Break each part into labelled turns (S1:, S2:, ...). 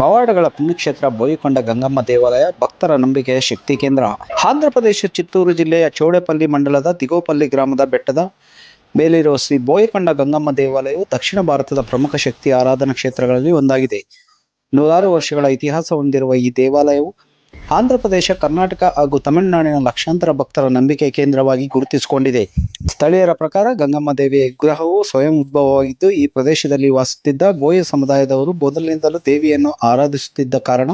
S1: ಪವಾಡಗಳ ಪುಣ್ಯಕ್ಷೇತ್ರ ಬೋಯಿಕೊಂಡ ಗಂಗಮ್ಮ ದೇವಾಲಯ ಭಕ್ತರ ನಂಬಿಕೆಯ ಶಕ್ತಿ ಕೇಂದ್ರ. ಆಂಧ್ರಪ್ರದೇಶ ಚಿತ್ತೂರು ಜಿಲ್ಲೆಯ ಚೌಡೇಪಲ್ಲಿ ಮಂಡಲದ ದಿಗೋಪಲ್ಲಿ ಗ್ರಾಮದ ಬೆಟ್ಟದ ಮೇಲಿರುವ ಶ್ರೀ ಬೋಯಿಕೊಂಡ ಗಂಗಮ್ಮ ದೇವಾಲಯವು ದಕ್ಷಿಣ ಭಾರತದ ಪ್ರಮುಖ ಶಕ್ತಿ ಆರಾಧನಾ ಕ್ಷೇತ್ರಗಳಲ್ಲಿ ಒಂದಾಗಿದೆ. ನೂರಾರು ವರ್ಷಗಳ ಇತಿಹಾಸ ಹೊಂದಿರುವ ಈ ದೇವಾಲಯವು ಆಂಧ್ರಪ್ರದೇಶ, ಕರ್ನಾಟಕ ಹಾಗೂ ತಮಿಳುನಾಡಿನ ಲಕ್ಷಾಂತರ ಭಕ್ತರ ನಂಬಿಕೆ ಕೇಂದ್ರವಾಗಿ ಗುರುತಿಸಿಕೊಂಡಿದೆ. ಸ್ಥಳೀಯರ ಪ್ರಕಾರ ಗಂಗಮ್ಮ ದೇವಿಯ ವಿಗ್ರಹವು ಸ್ವಯಂ ಉದ್ಭವವಾಗಿದ್ದು, ಈ ಪ್ರದೇಶದಲ್ಲಿ ವಾಸಿಸುತ್ತಿದ್ದ ಬೋಯ ಸಮುದಾಯದವರು ಮೊದಲಿನಿಂದಲೂ ದೇವಿಯನ್ನು ಆರಾಧಿಸುತ್ತಿದ್ದ ಕಾರಣ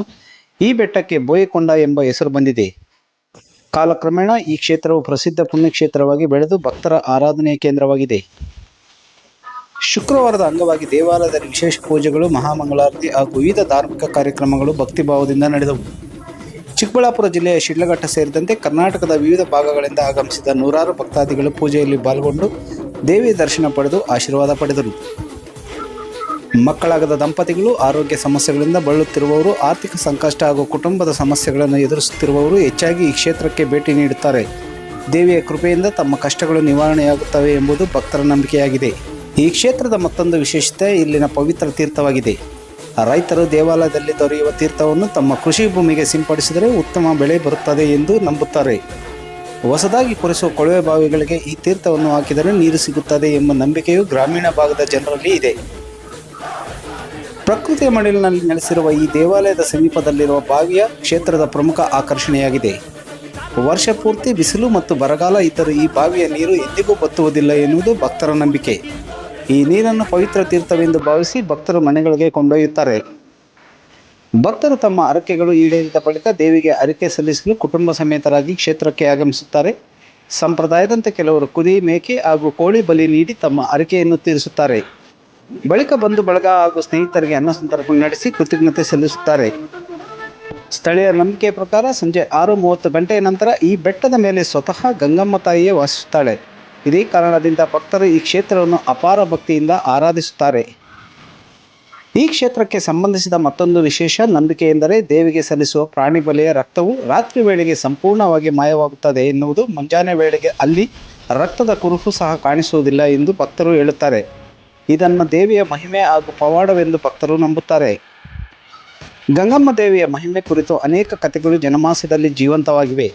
S1: ಈ ಬೆಟ್ಟಕ್ಕೆ ಬೋಯಿಕೊಂಡ ಎಂಬ ಹೆಸರು ಬಂದಿದೆ. ಕಾಲಕ್ರಮೇಣ ಈ ಕ್ಷೇತ್ರವು ಪ್ರಸಿದ್ಧ ಪುಣ್ಯಕ್ಷೇತ್ರವಾಗಿ ಬೆಳೆದು ಭಕ್ತರ ಆರಾಧನೆಯ ಕೇಂದ್ರವಾಗಿದೆ. ಶುಕ್ರವಾರದ ಅಂಗವಾಗಿ ದೇವಾಲಯದಲ್ಲಿ ವಿಶೇಷ ಪೂಜೆಗಳು, ಮಹಾಮಂಗಳಾರತಿ ಹಾಗೂ ವಿವಿಧ ಧಾರ್ಮಿಕ ಕಾರ್ಯಕ್ರಮಗಳು ಭಕ್ತಿಭಾವದಿಂದ ನಡೆದವು. ಚಿಕ್ಕಬಳ್ಳಾಪುರ ಜಿಲ್ಲೆಯ ಶಿಡ್ಲಘಟ್ಟ ಸೇರಿದಂತೆ ಕರ್ನಾಟಕದ ವಿವಿಧ ಭಾಗಗಳಿಂದ ಆಗಮಿಸಿದ ನೂರಾರು ಭಕ್ತಾದಿಗಳು ಪೂಜೆಯಲ್ಲಿ ಪಾಲ್ಗೊಂಡು ದೇವಿ ದರ್ಶನ ಪಡೆದು ಆಶೀರ್ವಾದ ಪಡೆದರು. ಮಕ್ಕಳಾಗದ ದಂಪತಿಗಳು, ಆರೋಗ್ಯ ಸಮಸ್ಯೆಗಳಿಂದ ಬಳಲುತ್ತಿರುವವರು, ಆರ್ಥಿಕ ಸಂಕಷ್ಟ ಹಾಗೂ ಕುಟುಂಬದ ಸಮಸ್ಯೆಗಳನ್ನು ಎದುರಿಸುತ್ತಿರುವವರು ಹೆಚ್ಚಾಗಿ ಈ ಕ್ಷೇತ್ರಕ್ಕೆ ಭೇಟಿ ನೀಡುತ್ತಾರೆ. ದೇವಿಯ ಕೃಪೆಯಿಂದ ತಮ್ಮ ಕಷ್ಟಗಳು ನಿವಾರಣೆಯಾಗುತ್ತವೆ ಎಂಬುದು ಭಕ್ತರ ನಂಬಿಕೆಯಾಗಿದೆ. ಈ ಕ್ಷೇತ್ರದ ಮತ್ತೊಂದು ವಿಶೇಷತೆ ಇಲ್ಲಿನ ಪವಿತ್ರ ತೀರ್ಥವಾಗಿದೆ. ರೈತರು ದೇವಾಲಯದಲ್ಲಿ ದೊರೆಯುವ ತೀರ್ಥವನ್ನು ತಮ್ಮ ಕೃಷಿ ಭೂಮಿಗೆ ಸಿಂಪಡಿಸಿದರೆ ಉತ್ತಮ ಬೆಳೆ ಬರುತ್ತದೆ ಎಂದು ನಂಬುತ್ತಾರೆ. ಹೊಸದಾಗಿ ಕೊರೆಸುವ ಕೊಳವೆ ಬಾವಿಗಳಿಗೆ ಈ ತೀರ್ಥವನ್ನು ಹಾಕಿದರೆ ನೀರು ಸಿಗುತ್ತದೆ ಎಂಬ ನಂಬಿಕೆಯು ಗ್ರಾಮೀಣ ಭಾಗದ ಜನರಲ್ಲಿ ಇದೆ. ಪ್ರಕೃತಿಯ ಮಡಿಲಿನಲ್ಲಿ ನೆಲೆಸಿರುವ ಈ ದೇವಾಲಯದ ಸಮೀಪದಲ್ಲಿರುವ ಬಾವಿಯ ಕ್ಷೇತ್ರದ ಪ್ರಮುಖ ಆಕರ್ಷಣೆಯಾಗಿದೆ. ವರ್ಷ ಪೂರ್ತಿ ಬಿಸಿಲು ಮತ್ತು ಬರಗಾಲ ಇದ್ದರೂ ಈ ಬಾವಿಯ ನೀರು ಎಂದಿಗೂ ಬತ್ತುವುದಿಲ್ಲ ಎನ್ನುವುದು ಭಕ್ತರ ನಂಬಿಕೆ. ಈ ನೀರನ್ನು ಪವಿತ್ರ ತೀರ್ಥವೆಂದು ಭಾವಿಸಿ ಭಕ್ತರು ಮನೆಗಳಿಗೆ ಕೊಂಡೊಯ್ಯುತ್ತಾರೆ. ಭಕ್ತರು ತಮ್ಮ ಹರಕೆಗಳು ಈಡೇರಿದ ಬಳಿಕ ದೇವಿಗೆ ಹರಕೆ ಸಲ್ಲಿಸಲು ಕುಟುಂಬ ಸಮೇತರಾಗಿ ಕ್ಷೇತ್ರಕ್ಕೆ ಆಗಮಿಸುತ್ತಾರೆ. ಸಂಪ್ರದಾಯದಂತೆ ಕೆಲವರು ಕುರಿ, ಮೇಕೆ ಹಾಗೂ ಕೋಳಿ ಬಲಿ ನೀಡಿ ತಮ್ಮ ಹರಕೆಯನ್ನು ತೀರಿಸುತ್ತಾರೆ. ಬಳಿಕ ಬಂಧು ಬಳಗ ಹಾಗೂ ಸ್ನೇಹಿತರಿಗೆ ಅನ್ನ ಸಂತರ್ಪಣೆ ನಡೆಸಿ ಕೃತಜ್ಞತೆ ಸಲ್ಲಿಸುತ್ತಾರೆ. ಸ್ಥಳೀಯರ ನಂಬಿಕೆಯ ಪ್ರಕಾರ ಸಂಜೆ 6:30 ಗಂಟೆಯ ನಂತರ ಈ ಬೆಟ್ಟದ ಮೇಲೆ ಸ್ವತಃ ಗಂಗಮ್ಮ ತಾಯಿಯೇ ವಾಸಿಸುತ್ತಾಳೆ. ಇದೇ ಕಾರಣದಿಂದ ಭಕ್ತರು ಈ ಕ್ಷೇತ್ರವನ್ನು ಅಪಾರ ಭಕ್ತಿಯಿಂದ ಆರಾಧಿಸುತ್ತಾರೆ. ಈ ಕ್ಷೇತ್ರಕ್ಕೆ ಸಂಬಂಧಿಸಿದ ಮತ್ತೊಂದು ವಿಶೇಷ ನಂಬಿಕೆ ಎಂದರೆ ದೇವಿಗೆ ಸಲ್ಲಿಸುವ ಪ್ರಾಣಿ ಬಲಿಯ ರಕ್ತವು ರಾತ್ರಿ ವೇಳೆಗೆ ಸಂಪೂರ್ಣವಾಗಿ ಮಾಯವಾಗುತ್ತದೆ ಎನ್ನುವುದು. ಮುಂಜಾನೆ ವೇಳೆಗೆ ಅಲ್ಲಿ ರಕ್ತದ ಕುರುಹು ಸಹ ಕಾಣಿಸುವುದಿಲ್ಲ ಎಂದು ಭಕ್ತರು ಹೇಳುತ್ತಾರೆ. ಇದನ್ನು ದೇವಿಯ ಮಹಿಮೆ ಹಾಗೂ ಪವಾಡವೆಂದು ಭಕ್ತರು ನಂಬುತ್ತಾರೆ. ಗಂಗಮ್ಮ ದೇವಿಯ ಮಹಿಮೆ ಕುರಿತು ಅನೇಕ ಕಥೆಗಳು ಜನಮಾನಸದಲ್ಲಿ ಜೀವಂತವಾಗಿವೆ.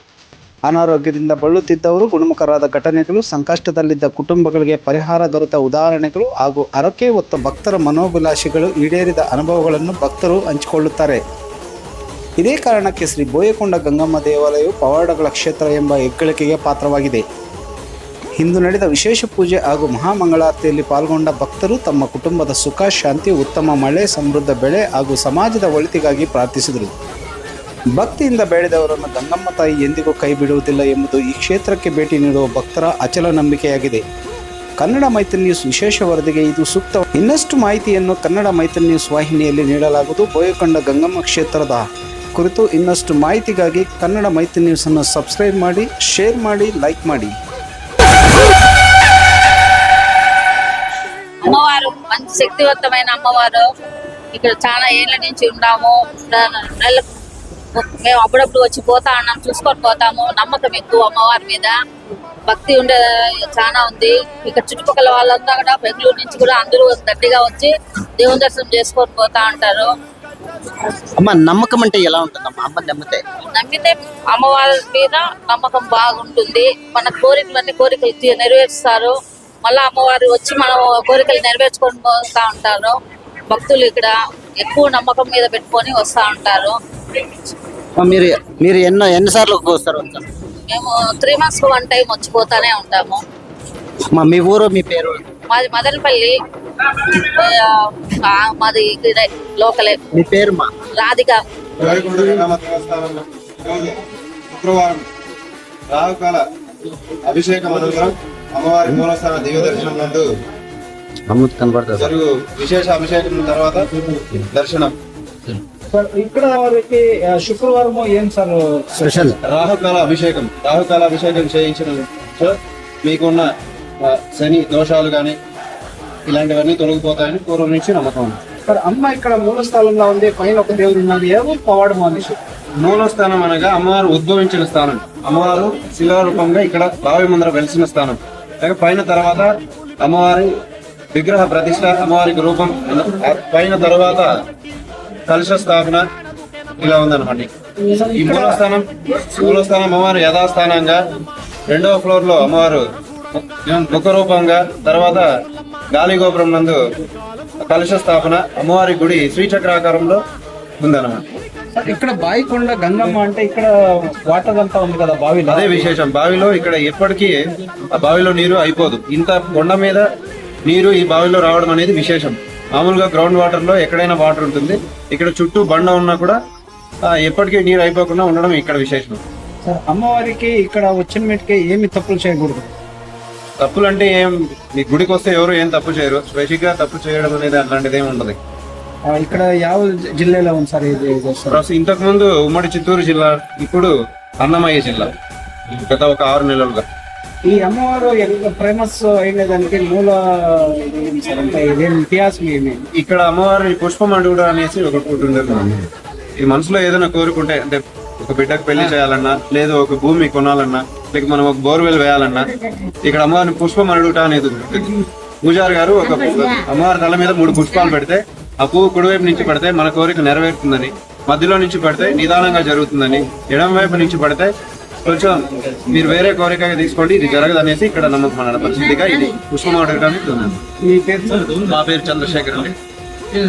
S1: ಅನಾರೋಗ್ಯದಿಂದ ಬಳಲುತ್ತಿದ್ದವರು ಗುಣಮುಖರಾದ ಘಟನೆಗಳು, ಸಂಕಷ್ಟದಲ್ಲಿದ್ದ ಕುಟುಂಬಗಳಿಗೆ ಪರಿಹಾರ ದೊರೆತ ಉದಾಹರಣೆಗಳು ಹಾಗೂ ಹರಕೆ ಹೊತ್ತ ಭಕ್ತರ ಮನೋಭಿಲಾಷೆಗಳು ಈಡೇರಿದ ಅನುಭವಗಳನ್ನು ಭಕ್ತರು ಹಂಚಿಕೊಳ್ಳುತ್ತಾರೆ. ಇದೇ ಕಾರಣಕ್ಕೆ ಶ್ರೀ ಬೋಯಿಕೊಂಡ ಗಂಗಮ್ಮ ದೇವಾಲಯವು ಪವಾಡಗಳ ಕ್ಷೇತ್ರ ಎಂಬ ಹೆಗ್ಗಳಿಕೆಗೆ ಪಾತ್ರವಾಗಿದೆ. ಇಂದು ನಡೆದ ವಿಶೇಷ ಪೂಜೆ ಹಾಗೂ ಮಹಾಮಂಗಳಾರತಿಯಲ್ಲಿ ಪಾಲ್ಗೊಂಡ ಭಕ್ತರು ತಮ್ಮ ಕುಟುಂಬದ ಸುಖ, ಶಾಂತಿ, ಉತ್ತಮ ಮಳೆ, ಸಮೃದ್ಧ ಬೆಳೆ ಹಾಗೂ ಸಮಾಜದ ಒಳಿತಿಗಾಗಿ ಪ್ರಾರ್ಥಿಸಿದರು. ಭಕ್ತಿಯಿಂದ ಬೇಡಿದವರನ್ನು ಗಂಗಮ್ಮ ತಾಯಿ ಎಂದಿಗೂ ಕೈ ಬಿಡುವುದಿಲ್ಲ ಎಂಬುದು ಈ ಕ್ಷೇತ್ರಕ್ಕೆ ಭೇಟಿ ನೀಡುವ ಭಕ್ತರ ಅಚಲ ನಂಬಿಕೆಯಾಗಿದೆ. ಕನ್ನಡ ಮೈತ್ರಿ ನ್ಯೂಸ್ ವಿಶೇಷ ವರದಿಗೆ ಇದು ಸೂಕ್ತ. ಇನ್ನಷ್ಟು ಮಾಹಿತಿಯನ್ನು ಕನ್ನಡ ಮೈತ್ರಿ ನ್ಯೂಸ್ ವಾಹಿನಿಯಲ್ಲಿ ನೀಡಲಾಗುವುದು. ಬೋಯಿಕೊಂಡ ಗಂಗಮ್ಮ ಕ್ಷೇತ್ರದ ಕುರಿತು ಇನ್ನಷ್ಟು ಮಾಹಿತಿಗಾಗಿ ಕನ್ನಡ ಮೈತ್ರಿ ನ್ಯೂಸನ್ನು ಸಬ್ಸ್ಕ್ರೈಬ್ ಮಾಡಿ, ಶೇರ್ ಮಾಡಿ, ಲೈಕ್ ಮಾಡಿ.
S2: అమ్మవారు మంచి శక్తివంతమైన అమ్మవారు. ఇక్కడ చాలా ఏళ్ళ నుంచి ఉన్నాము. మేము అప్పుడప్పుడు వచ్చి పోతా ఉన్నాం, చూసుకొని పోతాము. నమ్మకం ఎక్కువ అమ్మవారి మీద, భక్తి ఉండే చాలా ఉంది. ఇక్కడ చుట్టుపక్కల వాళ్ళంతా కూడా బెంగళూరు నుంచి కూడా అందరూ గట్టిగా వచ్చి దేవుని దర్శనం చేసుకొని పోతా ఉంటారు.
S3: అమ్మ, నమ్మకం అంటే ఎలా ఉంటుందమ్మా? అమ్మ నమ్మితే
S2: అమ్మవారి మీద నమ్మకం బాగుంటుంది. మన కోరికలు నెరవేరుస్తారు. మళ్ళీ అమ్మవారు వచ్చి మనం కోరికలు నెరవేర్చుకొని పోతా ఉంటారు. భక్తులు ఇక్కడ ఎక్కువ నమ్మకం మీద పెట్టుకొని వస్తూ ఉంటారు.
S3: మీరు ఎన్నిసార్లు వస్తారు?
S2: మేము 3 months కు 1 time వచ్చిపోతానే ఉంటాము.
S3: మీ ఊరు, మీ పేరు?
S2: మాది మదనపల్లి. మాది లోకలే.
S3: మీ పేరు? మా
S2: రాధిక.
S4: శుక్రవారం రాహుకాల అభిషేకం అనంతరం అమ్మవారి మూలస్థాన దివ్య దర్శనం నందు జరుగు విశేష అభిషేకం తర్వాత దర్శనం.
S1: ఇక్కడ శుక్రవారం ఏం సార్
S3: స్పెషల్?
S4: రాహుకాల అభిషేకం చేయించిన మీకున్న శని దోషాలు కానీ ఇలాంటివన్నీ తొలగిపోతాయని పూర్వం నుంచి నమ్మకం.
S1: అమ్మ ఇక్కడ మూలస్థానంలో ఉంది, పైన ఒక దేవుడు ఉన్నది. ఏమో పవాడం మనిషి
S4: మూలస్థానం అనగా అమ్మవారు ఉద్భవించిన స్థానం. అమ్మవారు శిలారూపంగా ఇక్కడ బావి ముందర వెలిసిన స్థానం. పైన తర్వాత అమ్మవారి విగ్రహ ప్రతిష్ట, అమ్మవారికి రూపం పైన తర్వాత కలశ స్థాపన ఇలా ఉందన్నమాట. ఈ మూలస్థానం అమ్మవారు యథాస్థానంగా, 2వ ఫ్లోర్ లో అమ్మవారు ముఖ రూపంగా, తర్వాత గాలి గోపురం నందు కలశ స్థాపన, అమ్మవారి గుడి శ్రీచక్రాకారంలో ఉందన్నమాట.
S1: ఇక్కడ బాయికొండ గంగమ్మ అంటే ఇక్కడ వాటర్ అంతా ఉంది కదా బావిలో,
S4: అదే విశేషం. బావిలో ఇక్కడ ఎప్పటికీ ఆ బావిలో నీరు అయిపోదు. ఇంత కొండ మీద నీరు ఈ బావిలో రావడం అనేది విశేషం. మామూలుగా గ్రౌండ్ వాటర్ లో ఎక్కడైనా వాటర్ ఉంటుంది, ఇక్కడ చుట్టూ బండ ఉన్నా కూడా ఎప్పటికీ నీరు అయిపోకుండా ఉండడం ఇక్కడ విశేషం.
S1: అమ్మవారికి ఇక్కడ వచ్చిన మీదకి ఏమి తప్పులు చేయకూడదు.
S4: తప్పులు అంటే ఏం, మీ గుడికి వస్తే ఎవరు ఏం తప్పు చేయరు. స్పెషల్గా తప్పు చేయడం అనేది అట్లాంటిది ఏమి ఉండదు.
S1: ఇక్కడ ಯಾವ జిల్లాలో ఉంది సార్ ఇది?
S4: ఇంతకు ముందు ఉమ్మడి చిత్తూరు జిల్లా, ఇప్పుడు అన్నమయ్య జిల్లా గత ఒక 6 నెలలుగా.
S1: ఈ అమ్మవారు ఫేమస్ అయినదానికి మూల ఏమి సార్, అంటే ఇదేం ఇతిహాసం ఏమి?
S4: ఇక్కడ అమ్మవారిని పుష్పం అడుగుడు అనేసి ఒకటి ఉంటుంది. ఈ మనసులో ఏదైనా కోరుకుంటే, అంటే ఒక బిడ్డకు పెళ్లి చేయాలన్నా, లేదు ఒక భూమి కొనాలన్నా, లేక మనం ఒక బోర్వెల్ వేయాలన్నా, ఇక్కడ అమ్మవారిని పుష్పం అడుగుట అనేది ఉంటుంది. పూజారి గారు ఒక అమ్మవారి తల మీద 3 పుష్పాలు పెడితే, ఆ పువ్వు కుడివైపు నుంచి పడితే మన కోరిక నెరవేరుతుందని, మధ్యలో నుంచి పడితే నిదానంగా జరుగుతుందని, ఎడమ వైపు నుంచి పడితే కొంచెం మీరు వేరే కోరిక తీసుకోండి, ఇది జరగదు అనేసి ఇక్కడ నమ్మకం అన్నమాట. ప్రసిద్ధిగా ఇది పుష్పం అడగడానికి ఉంది.
S1: మీ పేరు?
S4: మా పేరు చంద్రశేఖర్ అండి.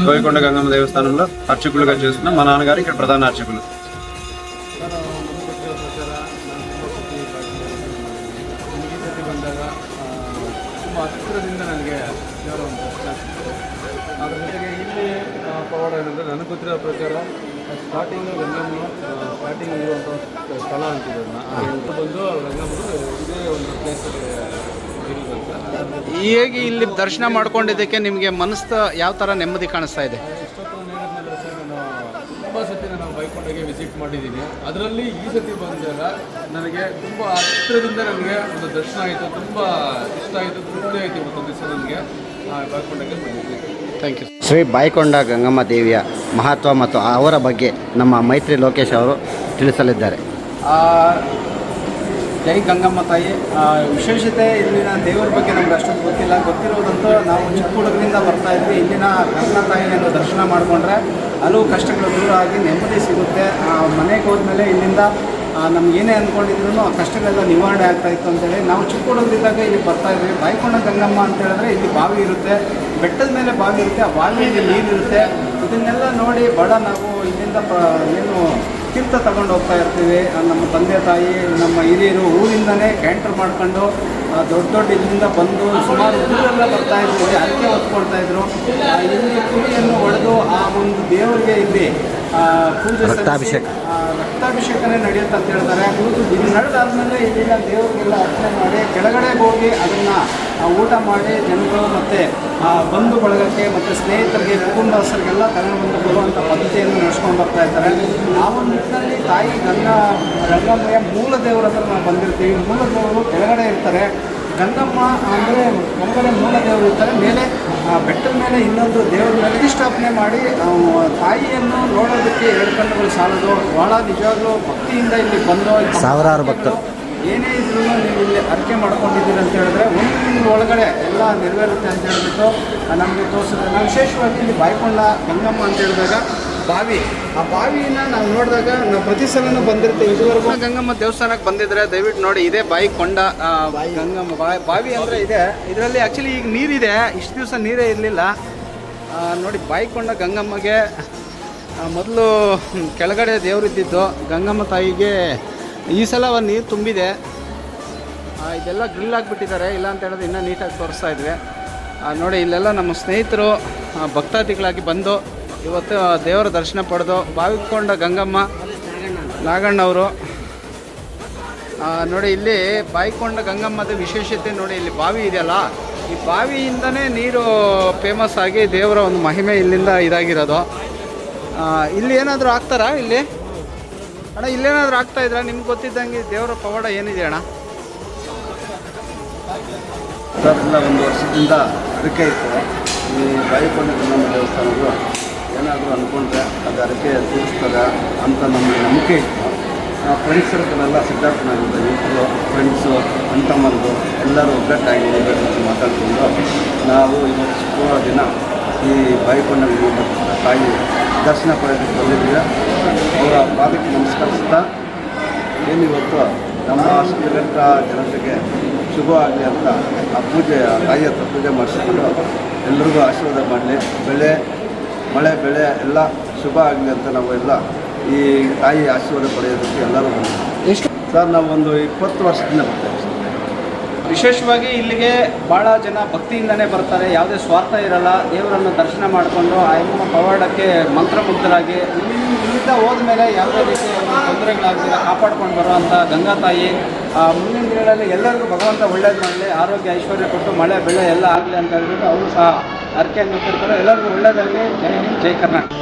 S4: కోయికొండ గంగమ్మ దేవస్థానంలో అర్చకులుగా చేస్తున్నా. మా నాన్నగారు ఇక్కడ ప్రధాన అర్చకులు.
S5: ಹತ್ತಿರದಿಂದ ನನಗೆ ದೇವರ ಒಂದು ದರ್ಶನ ಸಿಕ್ತು. ಅದ್ರ ಜೊತೆಗೆ ಇಲ್ಲಿ ಪವಾಡ ಏನಂದರೆ ನನಗೆ ಗೊತ್ತಿರೋ ಪ್ರಕಾರ ಸ್ಟಾರ್ಟಿಂಗ್ ಗಂಗಮ್ಮ ಸ್ಟಾರ್ಟಿಂಗ್ ಇರುವಂಥ ಸ್ಥಳ ಅಂತಿದ್ದನ್ನ ಬಂದು ಗಂಗಮ್ಮದು ಇದೇ ಒಂದು ಪ್ಲೇಸಲ್ಲಿ
S1: ಹೇಗೆ ಇಲ್ಲಿ ದರ್ಶನ ಮಾಡ್ಕೊಂಡಿದ್ದಕ್ಕೆ ನಿಮಗೆ ಮನಸ್ಸು ಯಾವ ಥರ ನೆಮ್ಮದಿ ಕಾಣಿಸ್ತಾ ಇದೆ?
S5: ಇಷ್ಟೊತ್ತು ನೇರದಲ್ಲಿ ಸರ್ ನಾನು ತುಂಬ ಸತಿ ನಾನು ಬೈಕೊಂಡಾಗೆ ವಿಸಿಟ್ ಮಾಡಿದ್ದೀನಿ. ಅದರಲ್ಲಿ ಈ ಸತಿ ಬಂದಾಗ ನನಗೆ ತುಂಬ ಹತ್ತಿರದಿಂದ ನನಗೆ ಒಂದು ದರ್ಶನ ಆಯಿತು, ತುಂಬ ಇಷ್ಟ ಆಯಿತು, ತೃಪ್ತಿ ಆಯಿತು. ಇವತ್ತೊಂದು ದಿವಸ ನನಗೆ ಬೈಕೊಂಡಾಗೆ ಬಂದಿದ್ದೀನಿ.
S1: Thank you.
S3: ಶ್ರೀ ಬಾಯಿಕೊಂಡ ಗಂಗಮ್ಮ ದೇವಿಯ ಮಹತ್ವ ಮತ್ತು ಅವರ ಬಗ್ಗೆ ನಮ್ಮ ಮೈತ್ರಿ ಲೋಕೇಶ್ ಅವರು ತಿಳಿಸಲಿದ್ದಾರೆ.
S1: ಜೈ ಗಂಗಮ್ಮ ತಾಯಿ. ವಿಶೇಷತೆ ಇಲ್ಲಿನ ದೇವರ ಬಗ್ಗೆ ನಮ್ಗೆ ಅಷ್ಟೊಂದು ಗೊತ್ತಿಲ್ಲ. ಗೊತ್ತಿರೋದಂತೂ ನಾವು ಚಿಕ್ಕ ಹುಡುಗರಿಂದ ಬರ್ತಾ ಇದ್ವಿ. ಇಲ್ಲಿನ ಗಂಗಾ ತಾಯಿಯನ್ನು ದರ್ಶನ ಮಾಡಿಕೊಂಡ್ರೆ ಹಲವು ಕಷ್ಟಗಳು ದೂರ ಆಗಿ ನೆಮ್ಮದಿ ಸಿಗುತ್ತೆ. ಮನೆಗೆ ಹೋದ್ಮೇಲೆ ಇಲ್ಲಿಂದ ನಮ್ಗೇನೇ ಅಂದ್ಕೊಂಡಿದ್ರು ಆ ಕಷ್ಟಗಳೆಲ್ಲ ನಿವಾರಣೆ ಆಗ್ತಾಯಿತ್ತು ಅಂತೇಳಿ ನಾವು ಚಿಕ್ಕ ಹುಡುಗರಿದ್ದಾಗ ಇಲ್ಲಿ ಬರ್ತಾಯಿದ್ವಿ. ಬಾಯಿಕೊಂಡ ಗಂಗಮ್ಮ ಅಂತ ಹೇಳಿದ್ರೆ ಇಲ್ಲಿ ಬಾವಿ ಇರುತ್ತೆ, ಬೆಟ್ಟದ ಮೇಲೆ ಬಾವಿ ಇರುತ್ತೆ, ಆ ಬಾವಿಯಲ್ಲಿ ನೀರಿರುತ್ತೆ. ಇದನ್ನೆಲ್ಲ ನೋಡಿ ಬಡ ನಾವು ಇಲ್ಲಿಂದ ಏನು ತೀರ್ಥ ತಗೊಂಡು ಹೋಗ್ತಾ ಇರ್ತೀವಿ. ನಮ್ಮ ತಂದೆ ತಾಯಿ, ನಮ್ಮ ಹಿರಿಯರು ಊರಿಂದನೇ ಕ್ಯಾಂಟರ್ ಮಾಡ್ಕೊಂಡು ದೊಡ್ಡ ಇಲ್ಲಿಂದ ಬಂದು ಸುಮಾರು ಊರೆಲ್ಲ ಬರ್ತಾಯಿದ್ರು, ಹರಕೆ ಹೊತ್ಕೊಳ್ತಾಯಿದ್ರು. ಇಲ್ಲಿ ಕುರಿಯನ್ನು ಹೊಡೆದು ಆ ಒಂದು ದೇವರಿಗೆ ಇಲ್ಲಿ ಪೂಜೆ ರಕ್ತಾಭಿಷೇಕನೇ ನಡೆಯುತ್ತೆ ಅಂತ ಹೇಳ್ತಾರೆ. ಇದು ನಡೆದಾದ್ಮೇಲೆ ಇಲ್ಲಿನ ದೇವರಿಗೆಲ್ಲ ಅರ್ಚನೆ ಮಾಡಿ ಕೆಳಗಡೆ ಹೋಗಿ ಅದನ್ನು ಊಟ ಮಾಡಿ ಜನಗಳು ಮತ್ತು ಬಂಧು ಬಳಗಕ್ಕೆ ಮತ್ತು ಸ್ನೇಹಿತರಿಗೆ, ಕುಟುಂಬಸ್ಥರಿಗೆಲ್ಲ ತಗೊಂಡು ಬಂದು ಕೊಡುವಂಥ ಪದ್ಧತಿಯನ್ನು ನಡೆಸ್ಕೊಂಡು ಬರ್ತಾ ಇದ್ದಾರೆ. ಆ ಒಂದು ನಿಟ್ಟಿನಲ್ಲಿ ತಾಯಿ ಗಂಗಮ್ಮಯ್ಯ ಮೂಲ ದೇವರ ಹತ್ರ ನಾವು ಬಂದಿರ್ತೀವಿ. ಮೂಲ ದೇವರು ಕೆಳಗಡೆ ಇರ್ತಾರೆ. ಗಂಗಮ್ಮ ಅಂದರೆ ಕೆಳಗಡೆ ಮೂಲ ದೇವರು ಇರ್ತಾರೆ. ಮೇಲೆ ಬೆಟ್ಟದ ಮೇಲೆ ಇನ್ನೊಂದು ದೇವರನ್ನ ಪ್ರತಿಷ್ಠಾಪನೆ ಮಾಡಿ ತಾಯಿಯನ್ನು ನೋಡೋದಕ್ಕೆ 2 ಕಣ್ಣುಗಳು ಸಾಲದು. ಭಾಳ ನಿಜವಾಗ್ಲೂ ಭಕ್ತಿಯಿಂದ ಇಲ್ಲಿ ಬಂದು
S3: ಸಾವಿರಾರು ಭಕ್ತರು
S1: ಏನೇ ಇದ್ರೂ ನೀವು ಇಲ್ಲಿ ಅರ್ಕೆ ಮಾಡ್ಕೊಂಡಿದ್ದೀರಿ ಅಂತ ಹೇಳಿದ್ರೆ 1 ತಿಂಗಳ ಒಳಗಡೆ ಎಲ್ಲ ನೆರವೇರುತ್ತೆ ಅಂತ ಹೇಳ್ಬಿಟ್ಟು ನಮಗೆ ತೋರಿಸುತ್ತೆ. ನಾವು ವಿಶೇಷವಾಗಿ ಇಲ್ಲಿ ಬಾಯಿಕೊಂಡ ಗಂಗಮ್ಮ ಅಂತ ಹೇಳಿದಾಗ ಬಾವಿ, ಆ ಬಾವಿನ ನಾವು ನೋಡಿದಾಗ ನಾವು ಪ್ರತಿ ಸಲನೂ ಬಂದಿರ್ತೀವಿ. ಇದುವರೆಗೂ ಗಂಗಮ್ಮ ದೇವಸ್ಥಾನಕ್ಕೆ ಬಂದಿದ್ರೆ ದಯವಿಟ್ಟು ನೋಡಿ, ಇದೇ ಬಾಯಿಕೊಂಡ ಗಂಗಮ್ಮ ಬಾವಿ ಅಂದರೆ ಇದೆ. ಇದರಲ್ಲಿ ಆ್ಯಕ್ಚುಲಿ ಈಗ ನೀರಿದೆ, ಇಷ್ಟು ದಿವಸ ನೀರೇ ಇರಲಿಲ್ಲ. ನೋಡಿ, ಬಾಯಿಕೊಂಡ ಗಂಗಮ್ಮಗೆ ಮೊದಲು ಕೆಳಗಡೆ ದೇವರಿದ್ದಿದ್ದು. ಗಂಗಮ್ಮ ತಾಯಿಗೆ ಈ ಸಲ ಒಂದು ನೀರು ತುಂಬಿದೆ. ಇದೆಲ್ಲ ಗ್ರಿಲ್ ಆಗಿಬಿಟ್ಟಿದ್ದಾರೆ, ಇಲ್ಲ ಅಂತ ಹೇಳಿದ್ರೆ ಇನ್ನೂ ನೀಟಾಗಿ ತೋರಿಸ್ತಾ ಇದ್ವಿ. ನೋಡಿ, ಇಲ್ಲೆಲ್ಲ ನಮ್ಮ ಸ್ನೇಹಿತರು ಭಕ್ತಾದಿಗಳಾಗಿ ಬಂದು ಇವತ್ತು ದೇವರ ದರ್ಶನ ಪಡೆದು ಬಾವಿಕೊಂಡ ಗಂಗಮ್ಮ ನಾಗಣ್ಣವರು. ನೋಡಿ, ಇಲ್ಲಿ ಬಾಯಿಕೊಂಡ ಗಂಗಮ್ಮದ ವಿಶೇಷತೆ ನೋಡಿ, ಇಲ್ಲಿ ಬಾವಿ ಇದೆಯಲ್ಲ, ಈ ಬಾವಿಯಿಂದನೇ ನೀರು ಫೇಮಸ್ ಆಗಿ ದೇವರ ಒಂದು ಮಹಿಮೆ ಇಲ್ಲಿಂದ ಇದಾಗಿರೋದು. ಇಲ್ಲಿ ಏನಾದರೂ ಆಗ್ತಾರಾ? ಇಲ್ಲಿ ಅಣ್ಣ, ಇಲ್ಲೇನಾದರೂ ಆಗ್ತಾಯಿದ್ರಾ? ನಿಮ್ಗೆ ಗೊತ್ತಿದ್ದಂಗೆ ದೇವರ ಪವಾಡ ಏನಿದೆ ಅಣ್ಣ?
S6: ಒಂದು ವರ್ಷದಿಂದ ಅರಕೆ ಇತ್ತು. ಈ ಬಾಯಿಕೊಂಡ ಗಂಗಮ್ಮ ದೇವಸ್ಥಾನಗಳು ಏನಾದರೂ ಅಂದ್ಕೊಂಡ್ರೆ ಅದು ಅರಕೆ ತೀರಿಸ್ತದೆ ಅಂತ ನಮಗೆ ನಂಬಿಕೆ ಇತ್ತು. ಫ್ರೆಂಡ್ಸ್ಗಳನ್ನೆಲ್ಲ ಸಿದ್ಧಾರ್ಥನಾಗಿದ್ದು ಯುವಕರು, ಫ್ರೆಂಡ್ಸು, ಅಣ್ತಮ್ಮರು ಎಲ್ಲರೂ ಒಗ್ಗಟ್ಟಾಗಿ ಹೋಗಬೇಕು ಮಾತಾಡ್ಕೊಂಡು ನಾವು ಇವತ್ತು ಶುಕ್ರವಾರ ದಿನ ಈ ಬಾಯಿಕೊಂಡ ತಾಯಿ ದರ್ಶನ ಪಡೆಯೋದಕ್ಕೆ ಬಂದಿದ್ದೀವಿ. ಅವರ ಪಾದಕ್ಕೆ ನಮಸ್ಕರಿಸ್ತಾ ಏನಿವತ್ತು ನಮ್ಮ ಶ್ರೀಲಂಕ ಜನತೆಗೆ ಶುಭ ಆಗಲಿ ಅಂತ ಆ ಪೂಜೆ ತಾಯಿ ಹತ್ರ ಪೂಜೆ ಮಾಡಿಸ್ಕೊಂಡು ಎಲ್ರಿಗೂ ಆಶೀರ್ವಾದ ಮಾಡಲಿ. ಮಳೆ ಬೆಳೆ ಎಲ್ಲ ಶುಭ ಆಗಲಿ ಅಂತ ನಾವು ಎಲ್ಲ ಈ ತಾಯಿ ಆಶೀರ್ವಾದ ಪಡೆಯೋದಕ್ಕೆ ಎಲ್ಲರೂ ಬಂದಿದ್ದೀವಿ.
S1: ಎಷ್ಟು
S6: ಸರ್ ನಾವು ಒಂದು 20 ವರ್ಷದಿಂದ ಬರ್ತೇವೆ ಸರ್.
S1: ವಿಶೇಷವಾಗಿ ಇಲ್ಲಿಗೆ ಭಾಳ ಜನ ಭಕ್ತಿಯಿಂದನೇ ಬರ್ತಾರೆ, ಯಾವುದೇ ಸ್ವಾರ್ಥ ಇರಲ್ಲ. ದೇವರನ್ನು ದರ್ಶನ ಮಾಡಿಕೊಂಡು ಆ ಅಮ್ಮನ ಪವಾಡಕ್ಕೆ ಮಂತ್ರಮುಗ್ಧರಾಗಿ ಇಲ್ಲಿಂದ ಹೋದ್ಮೇಲೆ ಯಾವುದೇ ರೀತಿ ತೊಂದರೆಗಳಾಗ್ತಿಲ್ಲ ಕಾಪಾಡ್ಕೊಂಡು ಬರುವಂಥ ಗಂಗಾ ತಾಯಿ ಮುಂದಿನ ದಿನಗಳಲ್ಲಿ ಎಲ್ಲರಿಗೂ ಭಗವಂತ ಒಳ್ಳೇದು ಮಾಡಲಿ, ಆರೋಗ್ಯ ಐಶ್ವರ್ಯ ಕೊಟ್ಟು ಮಳೆ ಬೆಳೆ ಎಲ್ಲ ಆಗಲಿ ಅಂತ ಹೇಳ್ಬಿಟ್ಟು ಅವರು ಸಹ ಹರಕೆಯನ್ನು ಇಟ್ಟಿರ್ತಾರೆ. ಎಲ್ಲರಿಗೂ ಒಳ್ಳೇದಾಗಲಿ. ಜೈ ಹಿಂದ್, ಜೈ ಕರ್ನಾಟಕ.